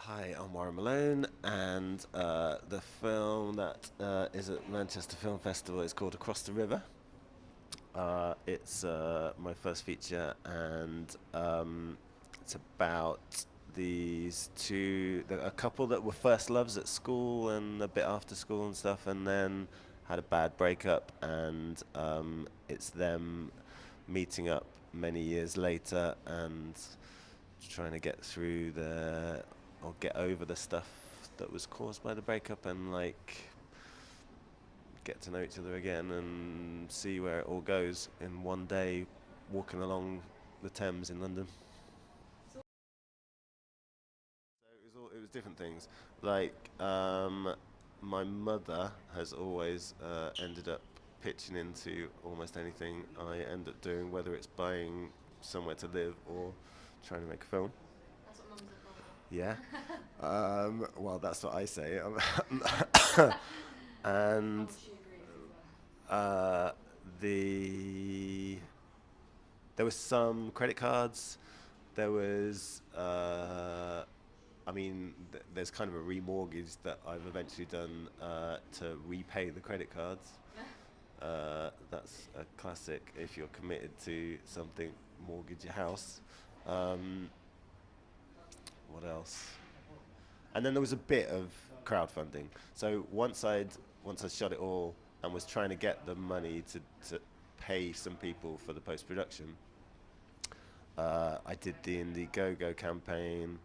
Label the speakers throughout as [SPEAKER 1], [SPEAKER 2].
[SPEAKER 1] Hi, I'm Warren Malone, and the film that is at Manchester Film Festival is called Across the River. It's my first feature, and it's about a couple that were first loves at school and a bit after school and stuff, and then had a bad breakup, and it's them meeting up many years later and trying to get through the or get over the stuff that was caused by the breakup and like get to know each other again and see where it all goes in one day walking along the Thames in London. So it was different things. Like my mother has always ended up pitching into almost anything I end up doing, whether it's buying somewhere to live or trying to make a film. Yeah. Well, that's what I say. And uh, the there was some credit cards. There was, there's kind of a remortgage that I've eventually done to repay the credit cards. That's a classic. If you're committed to something, mortgage your house. Um, what else? And then there was a bit of crowdfunding. So once I shot it all and was trying to get the money to pay some people for the post production, I did the Indiegogo campaign,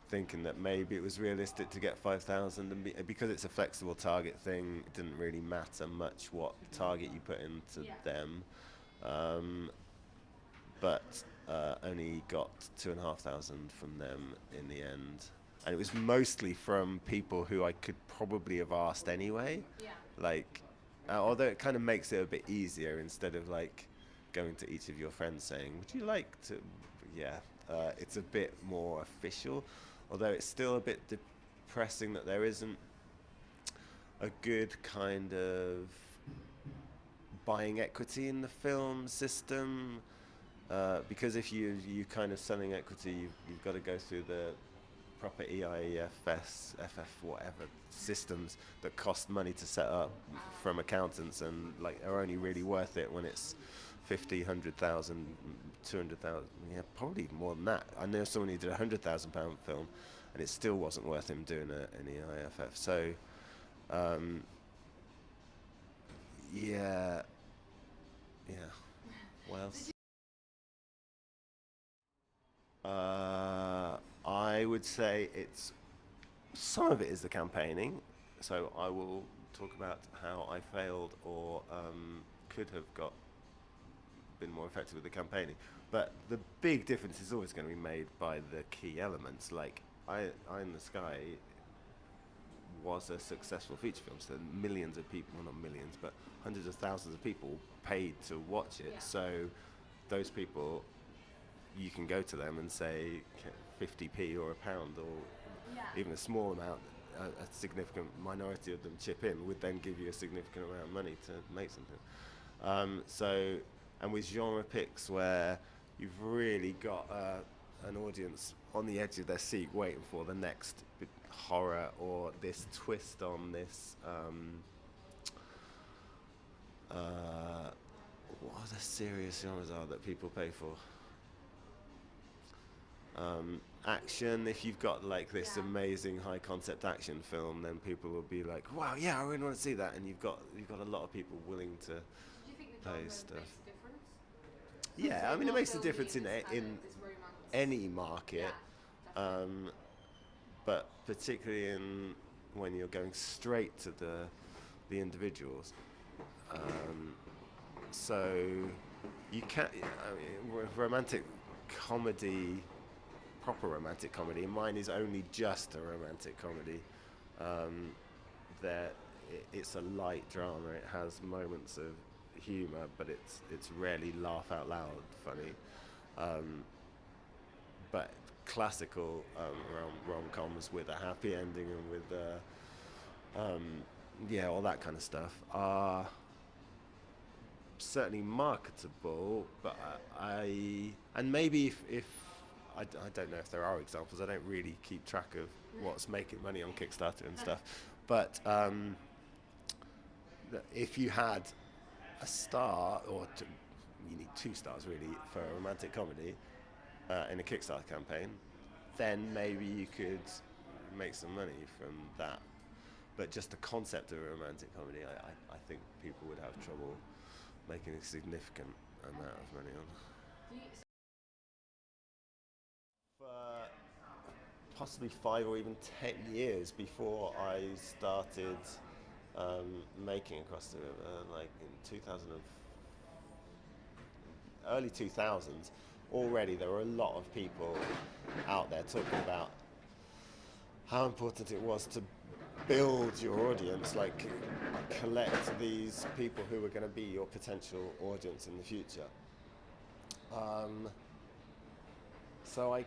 [SPEAKER 1] thinking that maybe it was realistic to get 5,000, and because it's a flexible target thing, it didn't really matter much what target you put into them. Um, but only got 2,500 from them in the end, and it was mostly from people who I could probably have asked anyway. Like, although it kind of makes it a bit easier instead of like going to each of your friends saying, "Would you like to?" Yeah, it's a bit more official, although it's still a bit depressing that there isn't a good kind of buying equity in the film system. Because if you kind of selling equity, you've got to go through the proper EIFS, FF, whatever systems that cost money to set up from accountants, and like are only really worth it when it's 50, 100,000, 200,000. Yeah, probably more than that. I know someone who did £100,000 film, and it still wasn't worth him doing an EIFF. So, um, yeah, yeah. What else? I would say it's some of it is the campaigning. So I will talk about how I failed or could have got been more effective with the campaigning. But the big difference is always going to be made by the key elements. Like Eye in the Sky was a successful feature film, so millions of people, well not millions, but hundreds of thousands of people paid to watch it. So those people, you can go to them and say 50p or a pound or even a small amount, a significant minority of them chip in would then give you a significant amount of money to make something. So, and with genre picks where you've really got an audience on the edge of their seat waiting for the next horror or this twist on this. What other serious genres are that people pay for? Action. If you've got like this amazing high concept action film, then people will be like, "Wow, yeah, I really want to see that." And you've got a lot of people willing to pay stuff. Yeah, I mean, it makes a difference in any market, um, but particularly in when you're going straight to the individuals. Um, so you can't. I mean, romantic comedy, proper romantic comedy. Mine is only just a romantic comedy. Um, that it's a light drama. It has moments of humour, but it's rarely laugh out loud funny. Um, but classical rom coms with a happy ending and with yeah, all that kind of stuff are certainly marketable. But I and maybe if I don't know if there are examples. I don't really keep track of what's making money on Kickstarter and stuff. But if you had a star, you need two stars really for a romantic comedy in a Kickstarter campaign, then maybe you could make some money from that. But just the concept of a romantic comedy, I think people would have trouble making a significant amount of money on. For possibly 5 or even 10 years before I started making Across the River, like in 2000, early 2000s, already there were a lot of people out there talking about how important it was to build your audience, like collect these people who are going to be your potential audience in the future. So I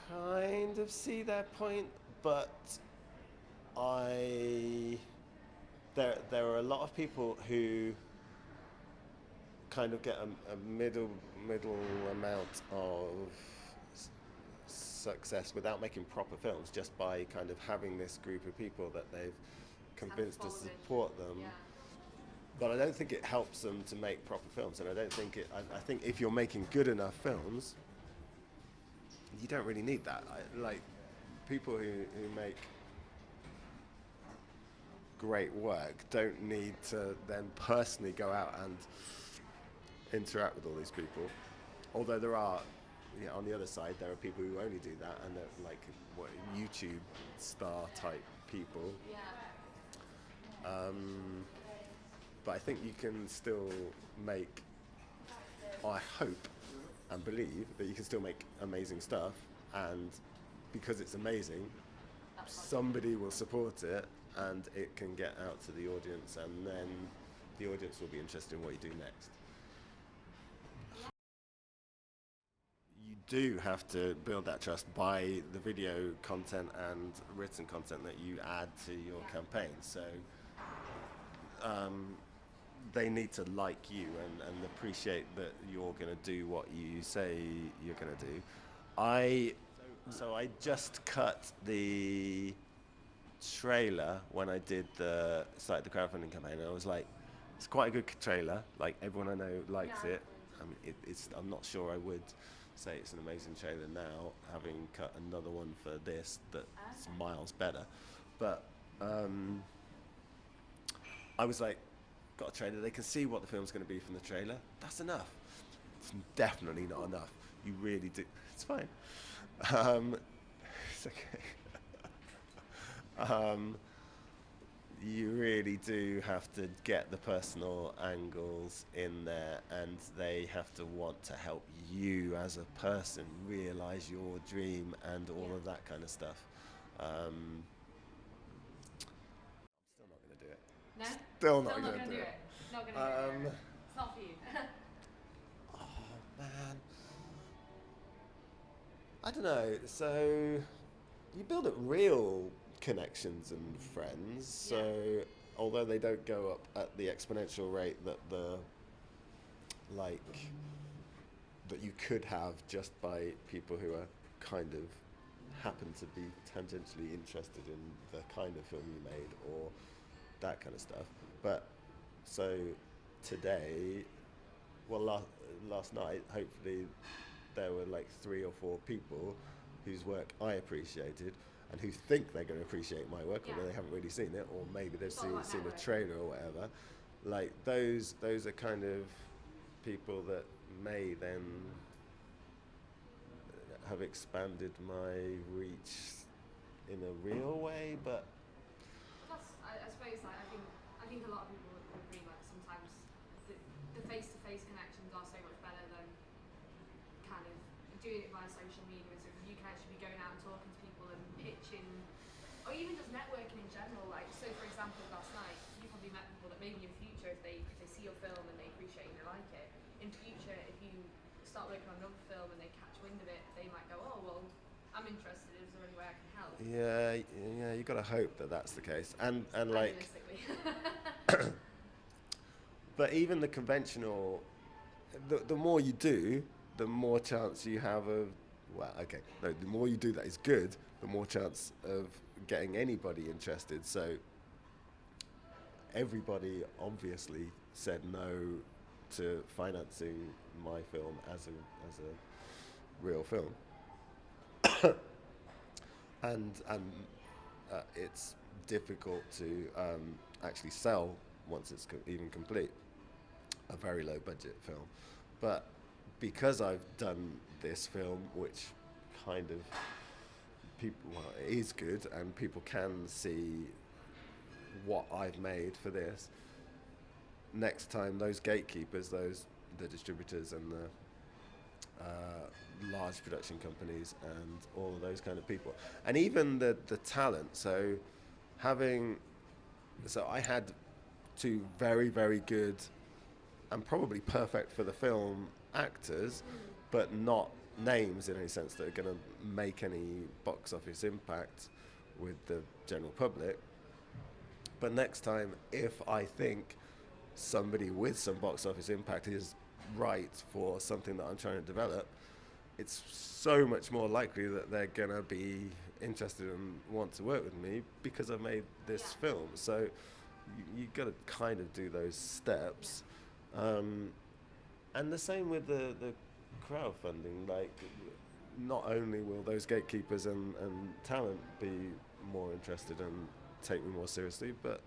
[SPEAKER 1] kind of see their point, but there are a lot of people who kind of get a middle amount of success without making proper films, just by kind of having this group of people that they've convinced to support them. Yeah. But I don't think it helps them to make proper films, and I don't think I think if you're making good enough films, you don't really need that. Like people who make great work don't need to then personally go out and interact with all these people. Although there are, on the other side, there are people who only do that, and they're like YouTube star type people. Yeah. But I think you can still make, I hope and believe that you can still make amazing stuff, and because it's amazing, somebody will support it, and it can get out to the audience, and then the audience will be interested in what you do next. You do have to build that trust by the video content and written content that you add to your campaign. So they need to like you and appreciate that you're going to do what you say you're going to do. So I just cut the trailer when I started the crowdfunding campaign, and I was like, it's quite a good trailer. Like everyone I know likes it. I mean, I'm not sure I would say it's an amazing trailer now, having cut another one for this that's miles better. But I was like, got a trailer. They can see what the film's going to be from the trailer. That's enough. It's definitely not enough. You really do. It's fine. It's okay. You really do have to get the personal angles in there, and they have to want to help you as a person realize your dream and all of that kind of stuff. I'm still not going to do it.
[SPEAKER 2] No?
[SPEAKER 1] Still not going to do it.
[SPEAKER 2] Not going to do it. It's not for you.
[SPEAKER 1] Oh, man. I don't know. So you build up real connections and friends. So although they don't go up at the exponential rate that that you could have just by people who are kind of happen to be tangentially interested in the kind of film you made or that kind of stuff. But so today, well, last night, hopefully there were like 3 or 4 people whose work I appreciated and who think they're going to appreciate my work, although they haven't really seen it, or maybe they've seen a trailer or whatever. Like those are kind of people that may then have expanded my reach in a real way. But
[SPEAKER 2] plus, I suppose I think a lot of people would agree. Like sometimes the face-to-face connections are so much better than kind of doing it via social media. So you can actually be going out and talking to people and pitching, or even just networking in general. Like, so for example, last night you probably met people that maybe in future, if they see your film and they appreciate it and they like it, in future if you start working on another film and they catch wind of it, they might go, oh well, I'm interested. Is there any way I can help?
[SPEAKER 1] Yeah, you got to hope that that's the case, and like. But even the conventional, the more you do, the more chance you have of Well, okay. No, the more you do that is good, the more chance of getting anybody interested. So everybody obviously said no to financing my film as a real film, and it's difficult to actually sell once it's even complete. A very low budget film, but because I've done this film, which kind of people well, it is good, and people can see what I've made for this. Next time, those gatekeepers, those the distributors and the large production companies and all of those kind of people, and even the talent. So having so I had two very very good and probably perfect for the film actors, but not names in any sense that are going to make any box office impact with the general public. But next time, if I think somebody with some box office impact is right for something that I'm trying to develop, it's so much more likely that they're going to be interested and want to work with me because I've made this film. So you got to kind of do those steps. And the same with the crowdfunding. Like, not only will those gatekeepers and talent be more interested and take me more seriously, but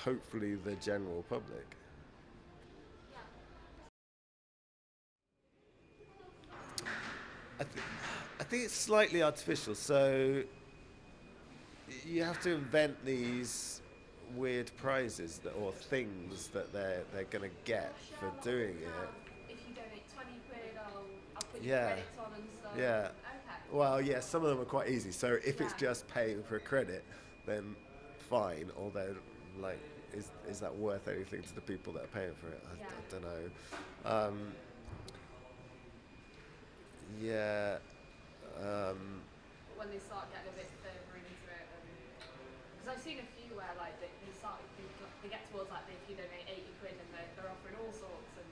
[SPEAKER 1] hopefully the general public. I, th- I think it's slightly artificial. So you have to invent these weird prizes or things that they're gonna get for doing it.
[SPEAKER 2] If you donate 20 quid, I'll put your
[SPEAKER 1] Yeah,
[SPEAKER 2] credits on and stuff.
[SPEAKER 1] yeah.
[SPEAKER 2] Okay.
[SPEAKER 1] Well, yeah, some of them are quite easy. So if it's
[SPEAKER 2] Yeah.
[SPEAKER 1] just paying for a credit, then fine. Although, like, is that worth anything to the people that are paying for it?
[SPEAKER 2] Yeah.
[SPEAKER 1] I don't know. Yeah.
[SPEAKER 2] When they start getting a bit further into it, because I've seen a few where like they get towards like if you donate 80 quid and they're offering all sorts and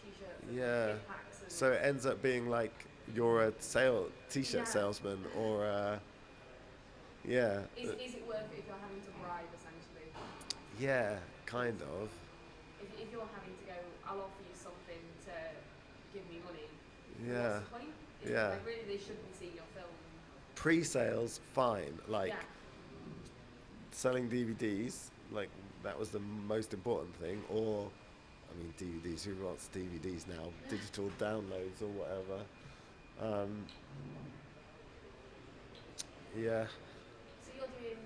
[SPEAKER 2] t-shirts and
[SPEAKER 1] Yeah.
[SPEAKER 2] gift packs and
[SPEAKER 1] So it ends up being like you're a t-shirt
[SPEAKER 2] Yeah.
[SPEAKER 1] salesman, or yeah,
[SPEAKER 2] is it worth it if you're having to bribe essentially?
[SPEAKER 1] yeah, kind of.
[SPEAKER 2] If you're having to go, I'll offer you something to give me money.
[SPEAKER 1] Yeah,
[SPEAKER 2] What's the point?
[SPEAKER 1] yeah.
[SPEAKER 2] Like really, they shouldn't see your film.
[SPEAKER 1] Pre-sales, fine. Like
[SPEAKER 2] Yeah.
[SPEAKER 1] selling DVDs, like that was the most important thing. Or, I mean, DVDs. Who wants DVDs now? Digital downloads or whatever. Um, yeah.
[SPEAKER 2] So you're doing